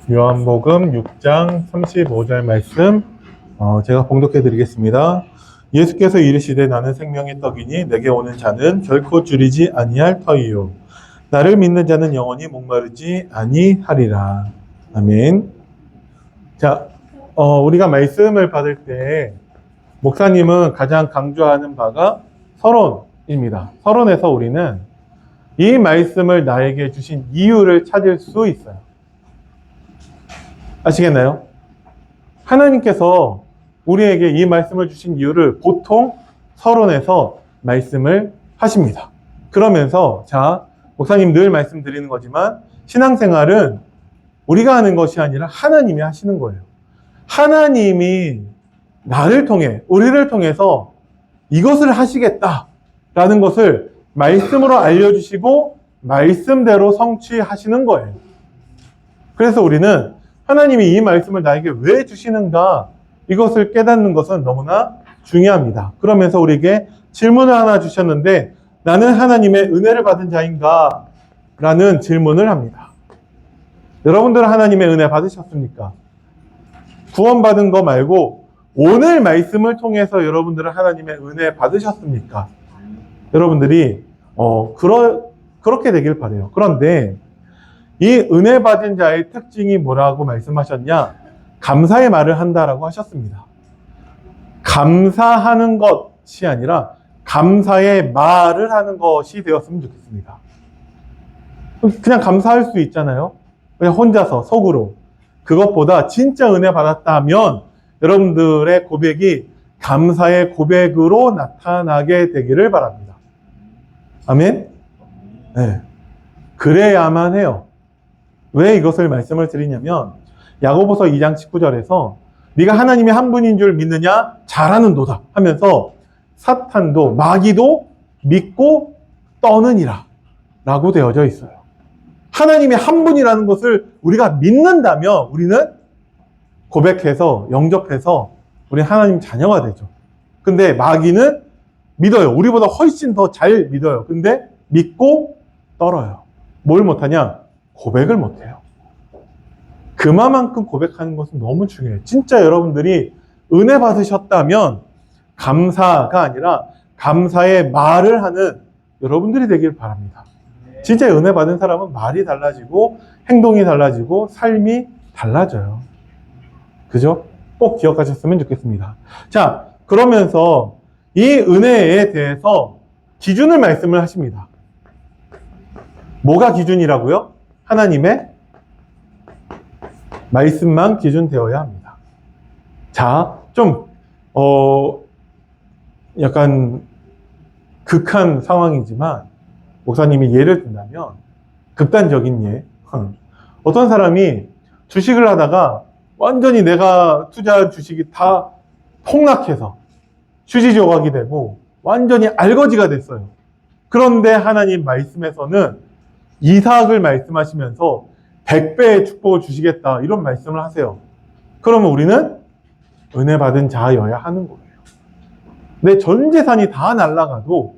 요한복음 6장 35절 말씀 제가 봉독해 드리겠습니다. 예수께서 이르시되 나는 생명의 떡이니 내게 오는 자는 결코 줄이지 아니할 터이요 나를 믿는 자는 영원히 목마르지 아니하리라. 아멘. 자, 우리가 말씀을 받을 때 목사님은 가장 강조하는 바가 서론입니다. 서론에서 우리는 이 말씀을 나에게 주신 이유를 찾을 수 있어요. 아시겠나요? 하나님께서 우리에게 이 말씀을 주신 이유를 보통 서론에서 말씀을 하십니다. 그러면서 자, 목사님 늘 말씀드리는 거지만 신앙생활은 우리가 하는 것이 아니라 하나님이 하시는 거예요. 하나님이 나를 통해, 우리를 통해서 이것을 하시겠다라는 것을 말씀으로 알려주시고 말씀대로 성취하시는 거예요. 그래서 우리는 하나님이 이 말씀을 나에게 왜 주시는가 이것을 깨닫는 것은 너무나 중요합니다. 그러면서 우리에게 질문을 하나 주셨는데 나는 하나님의 은혜를 받은 자인가? 라는 질문을 합니다. 여러분들은 하나님의 은혜 받으셨습니까? 구원받은 거 말고 오늘 말씀을 통해서 여러분들은 하나님의 은혜 받으셨습니까? 여러분들이 그렇게 되길 바라요. 그런데 이 은혜 받은 자의 특징이 뭐라고 말씀하셨냐? 감사의 말을 한다라고 하셨습니다. 감사하는 것이 아니라 감사의 말을 하는 것이 되었으면 좋겠습니다. 그냥 감사할 수 있잖아요. 그냥 혼자서 속으로. 그것보다 진짜 은혜 받았다면 여러분들의 고백이 감사의 고백으로 나타나게 되기를 바랍니다. 아멘? 네. 그래야만 해요. 왜 이것을 말씀을 드리냐면 야고보서 2장 19절에서 네가 하나님의 한 분인 줄 믿느냐? 잘하는도다 하면서 사탄도 마귀도 믿고 떠느니라 라고 되어져 있어요. 하나님이 한 분이라는 것을 우리가 믿는다면 우리는 고백해서 영접해서 우리 하나님 자녀가 되죠. 근데 마귀는 믿어요. 우리보다 훨씬 더 잘 믿어요. 근데 믿고 떨어요. 뭘 못하냐? 고백을 못해요. 그만큼 고백하는 것은 너무 중요해요. 진짜 여러분들이 은혜 받으셨다면 감사가 아니라 감사의 말을 하는 여러분들이 되길 바랍니다. 진짜 은혜 받은 사람은 말이 달라지고 행동이 달라지고 삶이 달라져요. 그죠? 꼭 기억하셨으면 좋겠습니다. 자, 그러면서 이 은혜에 대해서 기준을 말씀을 하십니다. 뭐가 기준이라고요? 하나님의 말씀만 기준 되어야 합니다. 자, 좀 약간 극한 상황이지만 목사님이 예를 든다면 극단적인 예. 어떤 사람이 주식을 하다가 완전히 내가 투자한 주식이 다 폭락해서 휴지 조각이 되고 완전히 알거지가 됐어요. 그런데 하나님 말씀에서는 이삭을 말씀하시면서 100배의 축복을 주시겠다 이런 말씀을 하세요. 그러면 우리는 은혜 받은 자여야 하는 거예요. 내 전 재산이 다 날아가도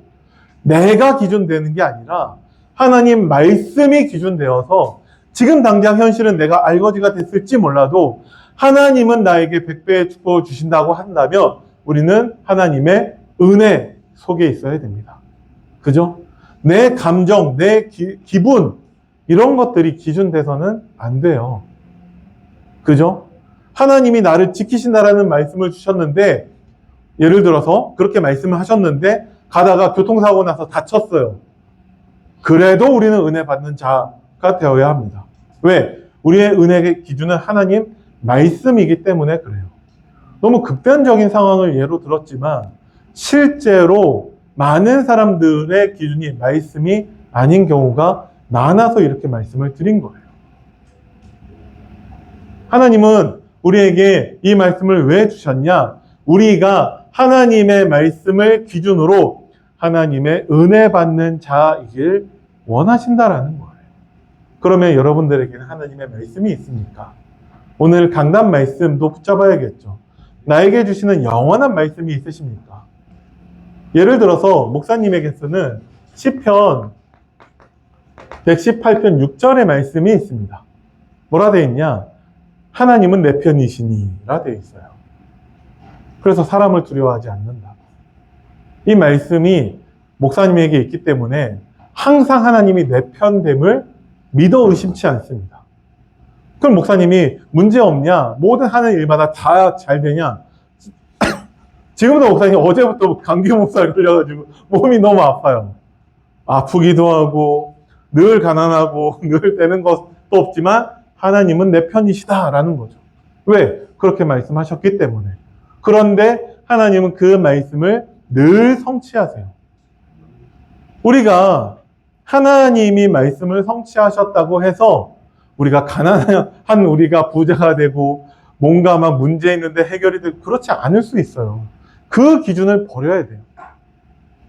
내가 기준되는 게 아니라 하나님 말씀이 기준되어서 지금 당장 현실은 내가 알거지가 됐을지 몰라도 하나님은 나에게 100배의 축복을 주신다고 한다면 우리는 하나님의 은혜 속에 있어야 됩니다. 그죠? 내 감정, 내 기분 이런 것들이 기준돼서는 안 돼요. 그죠? 하나님이 나를 지키신다라는 말씀을 주셨는데 예를 들어서 그렇게 말씀을 하셨는데 가다가 교통사고 나서 다쳤어요. 그래도 우리는 은혜 받는 자가 되어야 합니다. 왜? 우리의 은혜의 기준은 하나님 말씀이기 때문에 그래요. 너무 극단적인 상황을 예로 들었지만 실제로 많은 사람들의 기준이 말씀이 아닌 경우가 많아서 이렇게 말씀을 드린 거예요. 하나님은 우리에게 이 말씀을 왜 주셨냐? 우리가 하나님의 말씀을 기준으로 하나님의 은혜 받는 자이길 원하신다라는 거예요. 그러면 여러분들에게는 하나님의 말씀이 있습니까? 오늘 강단 말씀도 붙잡아야겠죠. 나에게 주시는 영원한 말씀이 있으십니까? 예를 들어서 목사님에게서는 시편 118편 6절의 말씀이 있습니다. 뭐라 되어 있냐? 하나님은 내 편이시니라 되어 있어요. 그래서 사람을 두려워하지 않는다. 이 말씀이 목사님에게 있기 때문에 항상 하나님이 내 편됨을 믿어 의심치 않습니다. 그럼 목사님이 문제 없냐? 모든 하는 일마다 다 잘 되냐? 지금도 목사님 어제부터 감기 몸살 걸려가지고 몸이 너무 아파요. 아프기도 하고 늘 가난하고 늘 되는 것도 없지만 하나님은 내 편이시다라는 거죠. 왜? 그렇게 말씀하셨기 때문에. 그런데 하나님은 그 말씀을 늘 성취하세요. 우리가 하나님이 말씀을 성취하셨다고 해서 우리가 가난한 우리가 부자가 되고 뭔가 막 문제 있는데 해결이 되고 그렇지 않을 수 있어요. 그 기준을 버려야 돼요.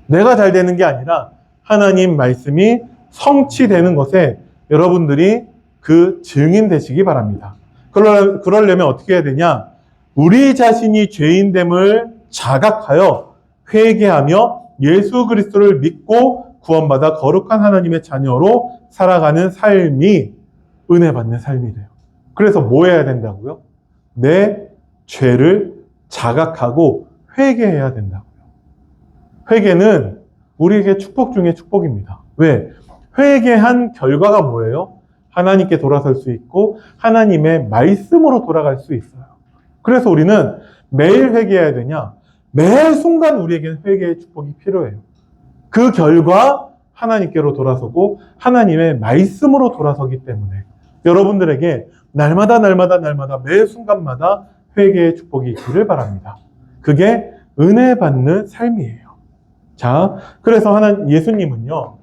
내가 잘 되는 게 아니라 하나님 말씀이 성취되는 것에 여러분들이 그 증인 되시기 바랍니다. 그러려면 어떻게 해야 되냐? 우리 자신이 죄인됨을 자각하여 회개하며 예수 그리스도를 믿고 구원받아 거룩한 하나님의 자녀로 살아가는 삶이 은혜 받는 삶이 돼요. 그래서 뭐 해야 된다고요? 내 죄를 자각하고 회개해야 된다고요. 회개는 우리에게 축복 중에 축복입니다. 왜? 회개한 결과가 뭐예요? 하나님께 돌아설 수 있고 하나님의 말씀으로 돌아갈 수 있어요. 그래서 우리는 매일 회개해야 되냐? 매 순간 우리에게는 회개의 축복이 필요해요. 그 결과 하나님께로 돌아서고 하나님의 말씀으로 돌아서기 때문에 여러분들에게 날마다 매 순간마다 회개의 축복이 있기를 바랍니다. 그게 은혜 받는 삶이에요. 자, 그래서 예수님은요,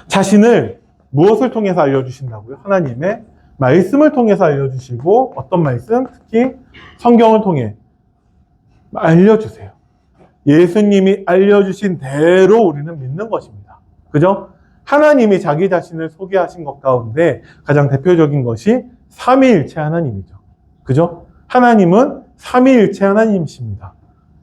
자신을 무엇을 통해서 알려주신다고요? 하나님의 말씀을 통해서 알려주시고, 어떤 말씀? 특히 성경을 통해 알려주세요. 예수님이 알려주신 대로 우리는 믿는 것입니다. 그죠? 하나님이 자기 자신을 소개하신 것 가운데 가장 대표적인 것이 삼위일체 하나님이죠. 그죠? 하나님은 삼위일체 하나님이십니다.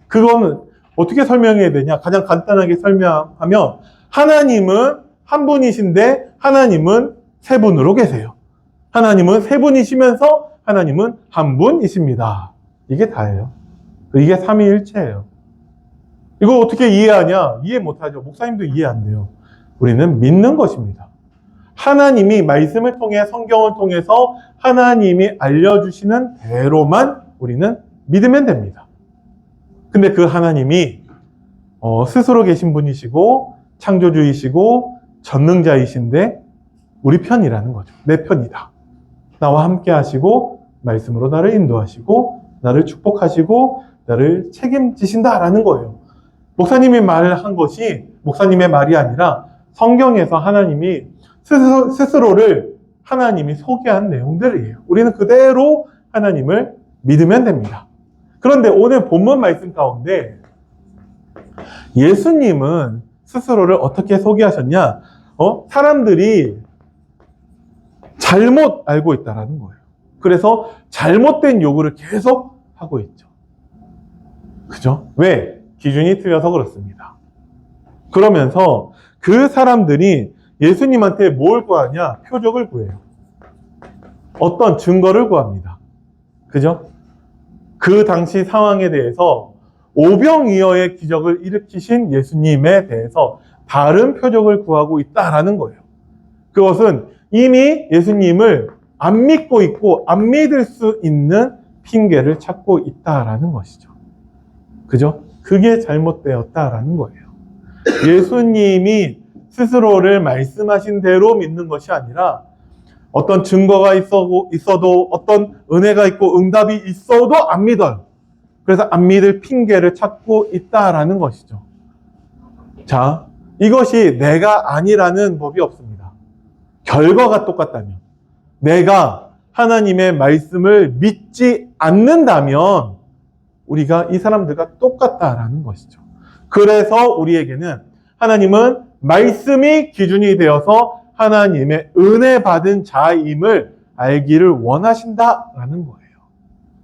그거는 어떻게 설명해야 되냐? 가장 간단하게 설명하면 하나님은 한 분이신데 하나님은 세 분으로 계세요. 하나님은 세 분이시면서 하나님은 한 분이십니다. 이게 다예요. 이게 삼위일체예요. 이거 어떻게 이해하냐? 이해 못하죠. 목사님도 이해 안 돼요. 우리는 믿는 것입니다. 하나님이 말씀을 통해 성경을 통해서 하나님이 알려주시는 대로만 우리는 믿으면 됩니다. 근데 그 하나님이 스스로 계신 분이시고 창조주이시고 전능자이신데 우리 편이라는 거죠. 내 편이다. 나와 함께 하시고 말씀으로 나를 인도하시고 나를 축복하시고 나를 책임지신다라는 거예요. 목사님이 말한 것이 목사님의 말이 아니라 성경에서 하나님이 스스로를 하나님이 소개한 내용들이에요. 우리는 그대로 하나님을 믿으면 됩니다. 그런데 오늘 본문 말씀 가운데 예수님은 스스로를 어떻게 소개하셨냐? 사람들이 잘못 알고 있다라는 거예요. 그래서 잘못된 요구를 계속 하고 있죠. 그죠? 왜? 기준이 틀려서 그렇습니다. 그러면서 그 사람들이 예수님한테 뭘 구하냐? 표적을 구해요. 어떤 증거를 구합니다. 그죠? 그 당시 상황에 대해서 오병이어의 기적을 일으키신 예수님에 대해서 다른 표적을 구하고 있다라는 거예요. 그것은 이미 예수님을 안 믿고 있고 안 믿을 수 있는 핑계를 찾고 있다라는 것이죠. 그죠? 그게 잘못되었다라는 거예요. 예수님이 스스로를 말씀하신 대로 믿는 것이 아니라 어떤 증거가 있어도 어떤 은혜가 있고 응답이 있어도 안 믿어요. 그래서 안 믿을 핑계를 찾고 있다라는 것이죠. 자, 이것이 내가 아니라는 법이 없습니다. 결과가 똑같다면, 내가 하나님의 말씀을 믿지 않는다면 우리가 이 사람들과 똑같다라는 것이죠. 그래서 우리에게는 하나님은 말씀이 기준이 되어서 하나님의 은혜 받은 자임을 알기를 원하신다라는 거예요.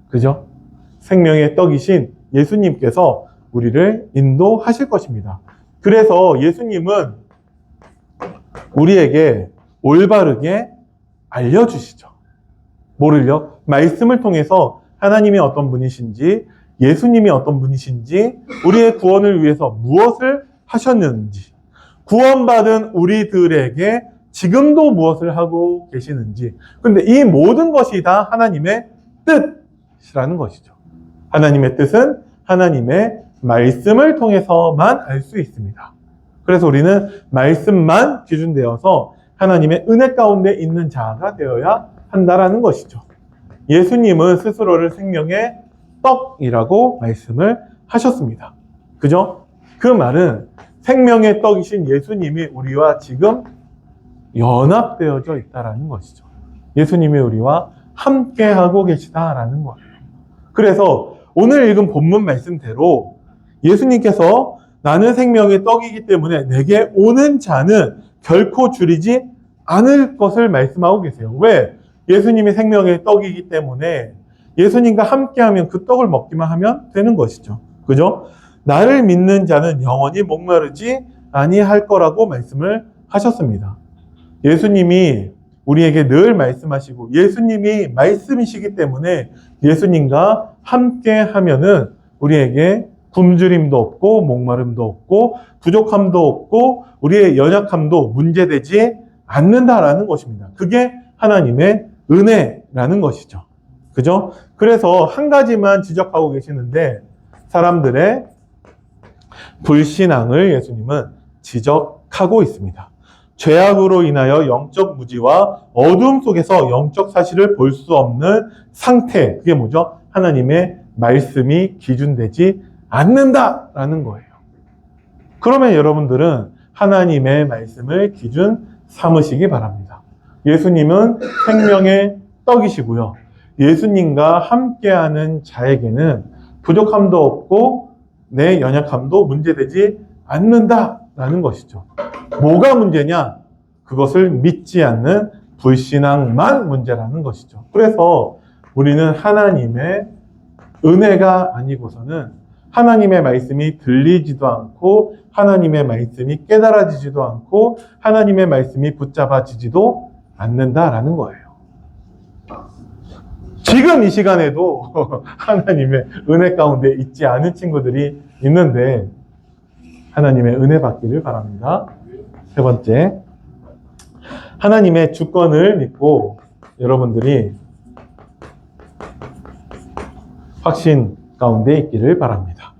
그죠? 생명의 떡이신 예수님께서 우리를 인도하실 것입니다. 그래서 예수님은 우리에게 올바르게 알려주시죠. 뭐를요? 말씀을 통해서 하나님이 어떤 분이신지, 예수님이 어떤 분이신지, 우리의 구원을 위해서 무엇을 하셨는지, 구원받은 우리들에게 지금도 무엇을 하고 계시는지. 근데 이 모든 것이 다 하나님의 뜻이라는 것이죠. 하나님의 뜻은 하나님의 말씀을 통해서만 알 수 있습니다. 그래서 우리는 말씀만 기준되어서 하나님의 은혜 가운데 있는 자가 되어야 한다라는 것이죠. 예수님은 스스로를 생명의 떡이라고 말씀을 하셨습니다. 그죠? 그 말은 생명의 떡이신 예수님이 우리와 지금 연합되어져 있다라는 것이죠. 예수님이 우리와 함께하고 계시다라는 거예요. 그래서 오늘 읽은 본문 말씀대로 예수님께서 나는 생명의 떡이기 때문에 내게 오는 자는 결코 줄이지 않을 것을 말씀하고 계세요. 왜? 예수님이 생명의 떡이기 때문에 예수님과 함께하면 그 떡을 먹기만 하면 되는 것이죠. 그죠? 나를 믿는 자는 영원히 목마르지 아니할 거라고 말씀을 하셨습니다. 예수님이 우리에게 늘 말씀하시고 예수님이 말씀이시기 때문에 예수님과 함께 하면은 우리에게 굶주림도 없고 목마름도 없고 부족함도 없고 우리의 연약함도 문제되지 않는다라는 것입니다. 그게 하나님의 은혜라는 것이죠. 그죠? 그래서 한 가지만 지적하고 계시는데 사람들의 불신앙을 예수님은 지적하고 있습니다. 죄악으로 인하여 영적 무지와 어둠 속에서 영적 사실을 볼 수 없는 상태. 그게 뭐죠? 하나님의 말씀이 기준되지 않는다라는 거예요. 그러면 여러분들은 하나님의 말씀을 기준 삼으시기 바랍니다. 예수님은 생명의 떡이시고요. 예수님과 함께하는 자에게는 부족함도 없고 내 연약함도 문제되지 않는다라는 것이죠. 뭐가 문제냐? 그것을 믿지 않는 불신앙만 문제라는 것이죠. 그래서 우리는 하나님의 은혜가 아니고서는 하나님의 말씀이 들리지도 않고 하나님의 말씀이 깨달아지지도 않고 하나님의 말씀이 붙잡아지지도 않는다라는 거예요. 지금 이 시간에도 하나님의 은혜 가운데 있지 않은 친구들이 있는데 하나님의 은혜 받기를 바랍니다. 세 번째, 하나님의 주권을 믿고 여러분들이 확신 가운데 있기를 바랍니다.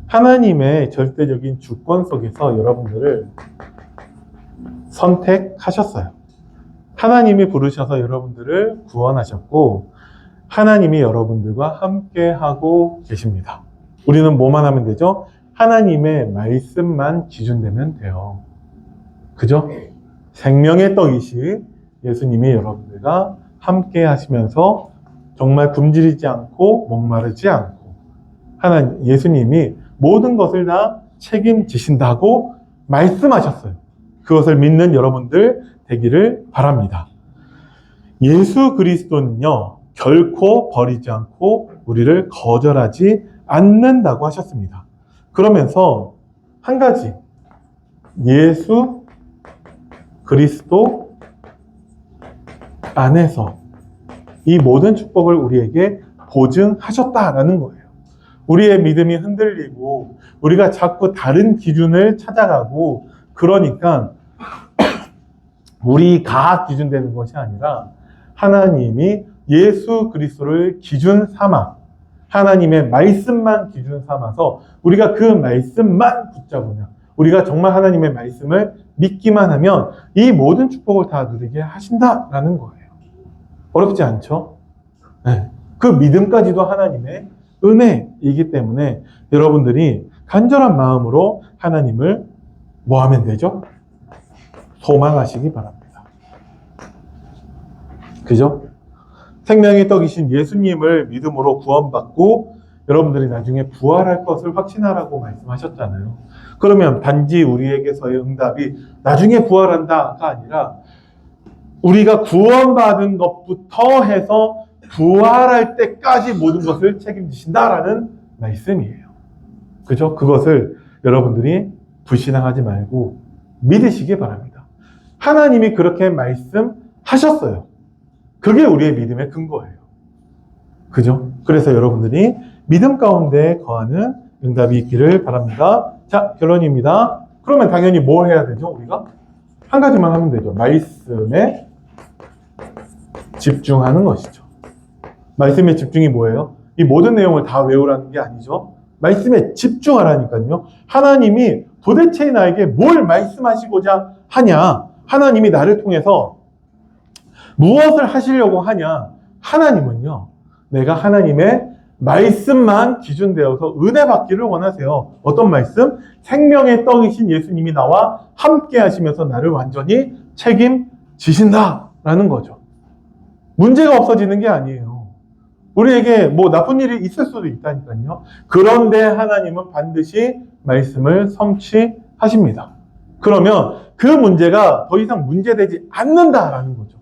하나님의 절대적인 주권 속에서 여러분들을 선택하셨어요. 하나님이 부르셔서 여러분들을 구원하셨고 하나님이 여러분들과 함께하고 계십니다. 우리는 뭐만 하면 되죠? 하나님의 말씀만 기준되면 돼요. 그죠? 생명의 떡이신 예수님이 여러분들과 함께 하시면서 정말 굶주리지 않고 목마르지 않고 하나님 예수님이 모든 것을 다 책임지신다고 말씀하셨어요. 그것을 믿는 여러분들 되기를 바랍니다. 예수 그리스도는요 결코 버리지 않고 우리를 거절하지 않는다고 하셨습니다. 그러면서 한 가지, 예수 그리스도 안에서 이 모든 축복을 우리에게 보증하셨다라는 거예요. 우리의 믿음이 흔들리고 우리가 자꾸 다른 기준을 찾아가고 그러니까 우리가 기준되는 것이 아니라 하나님이 예수 그리스도를 기준 삼아 하나님의 말씀만 기준 삼아서 우리가 그 말씀만 붙잡으면 우리가 정말 하나님의 말씀을 믿기만 하면 이 모든 축복을 다 누리게 하신다라는 거예요. 어렵지 않죠? 네. 그 믿음까지도 하나님의 은혜이기 때문에 여러분들이 간절한 마음으로 하나님을 뭐 하면 되죠? 소망하시기 바랍니다. 그죠? 생명의 떡이신 예수님을 믿음으로 구원받고 여러분들이 나중에 부활할 것을 확신하라고 말씀하셨잖아요. 그러면 단지 우리에게서의 응답이 나중에 부활한다가 아니라 우리가 구원받은 것부터 해서 부활할 때까지 모든 것을 책임지신다라는 말씀이에요. 그죠? 그것을 여러분들이 불신앙하지 말고 믿으시기 바랍니다. 하나님이 그렇게 말씀하셨어요. 그게 우리의 믿음의 근거예요. 그죠? 그래서 여러분들이 믿음 가운데 거하는 응답이 있기를 바랍니다. 자, 결론입니다. 그러면 당연히 뭘 해야 되죠? 우리가? 한 가지만 하면 되죠. 말씀에 집중하는 것이죠. 말씀의 집중이 뭐예요? 이 모든 내용을 다 외우라는 게 아니죠. 말씀에 집중하라니까요. 하나님이 도대체 나에게 뭘 말씀하시고자 하냐? 하나님이 나를 통해서 무엇을 하시려고 하냐? 하나님은요, 내가 하나님의 말씀만 기준되어서 은혜 받기를 원하세요. 어떤 말씀? 생명의 떡이신 예수님이 나와 함께 하시면서 나를 완전히 책임지신다라는 거죠. 문제가 없어지는 게 아니에요. 우리에게 뭐 나쁜 일이 있을 수도 있다니까요. 그런데 하나님은 반드시 말씀을 성취하십니다. 그러면 그 문제가 더 이상 문제되지 않는다라는 거죠.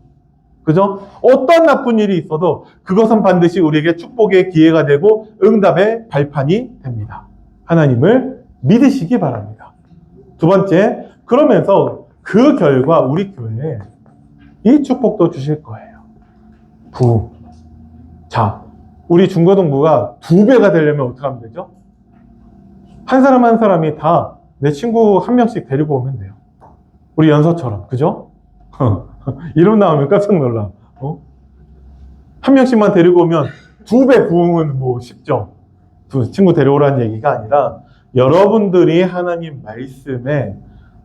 그죠? 어떤 나쁜 일이 있어도 그것은 반드시 우리에게 축복의 기회가 되고 응답의 발판이 됩니다. 하나님을 믿으시기 바랍니다. 두 번째, 그러면서 그 결과 우리 교회에 이 축복도 주실 거예요. 자, 우리 중고등부가 2배가 되려면 어떻게 하면 되죠? 한 사람 한 사람이 다 내 친구 한 명씩 데리고 오면 돼요. 우리 연서처럼, 그죠? 이름 나오면 깜짝 놀라. 한 명씩만 데리고 오면 2배 부흥은 뭐 쉽죠. 친구 데려오라는 얘기가 아니라 여러분들이 하나님 말씀에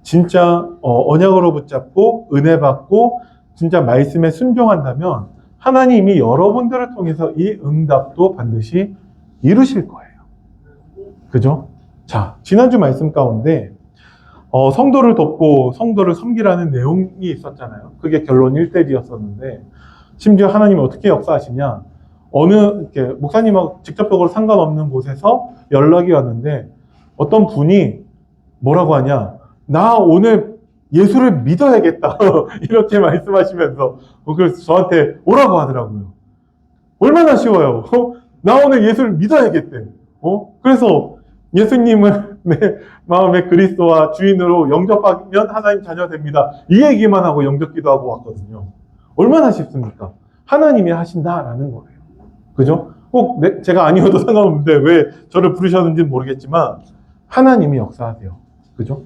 진짜 언약으로 붙잡고 은혜 받고 진짜 말씀에 순종한다면 하나님이 여러분들을 통해서 이 응답도 반드시 이루실 거예요. 그죠? 자, 지난주 말씀 가운데 성도를 돕고 성도를 섬기라는 내용이 있었잖아요. 그게 결론 1대1이었었는데 심지어 하나님이 어떻게 역사하시냐, 이렇게 목사님하고 직접적으로 상관없는 곳에서 연락이 왔는데 어떤 분이 뭐라고 하냐, 나 오늘 예수를 믿어야겠다 이렇게 말씀하시면서 그래서 저한테 오라고 하더라고요. 얼마나 쉬워요. 나 오늘 예수를 믿어야겠대. 그래서 예수님을 내 마음의 그리스도와 주인으로 영접하면 하나님 자녀 됩니다. 이 얘기만 하고 영접 기도하고 왔거든요. 얼마나 쉽습니까? 하나님이 하신다라는 거예요. 그죠? 꼭 제가 아니어도 상관없는데 왜 저를 부르셨는지는 모르겠지만 하나님이 역사하세요. 그죠?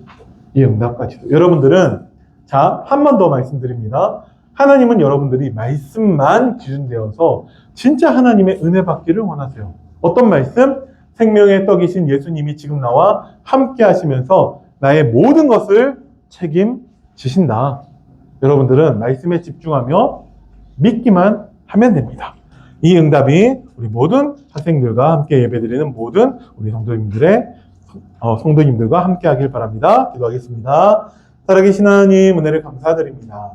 이 응답까지도. 여러분들은, 자, 한 번 더 말씀드립니다. 하나님은 여러분들이 말씀만 기준되어서 진짜 하나님의 은혜 받기를 원하세요. 어떤 말씀? 생명의 떡이신 예수님이 지금 나와 함께 하시면서 나의 모든 것을 책임지신다. 여러분들은 말씀에 집중하며 믿기만 하면 됩니다. 이 응답이 우리 모든 학생들과 함께 예배드리는 모든 우리 성도님들과 함께 하길 바랍니다. 기도하겠습니다. 살아계신 하나님, 은혜를 감사드립니다.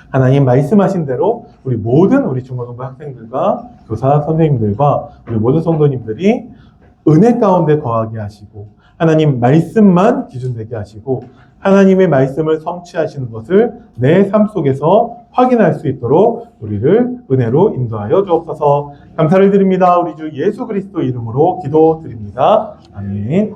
하나님 말씀하신 대로 우리 모든 우리 중고등부 학생들과 교사 선생님들과 우리 모든 성도님들이 은혜 가운데 거하게 하시고 하나님 말씀만 기준되게 하시고 하나님의 말씀을 성취하시는 것을 내 삶 속에서 확인할 수 있도록 우리를 은혜로 인도하여 주옵소서. 감사를 드립니다. 우리 주 예수 그리스도 이름으로 기도드립니다. 아멘.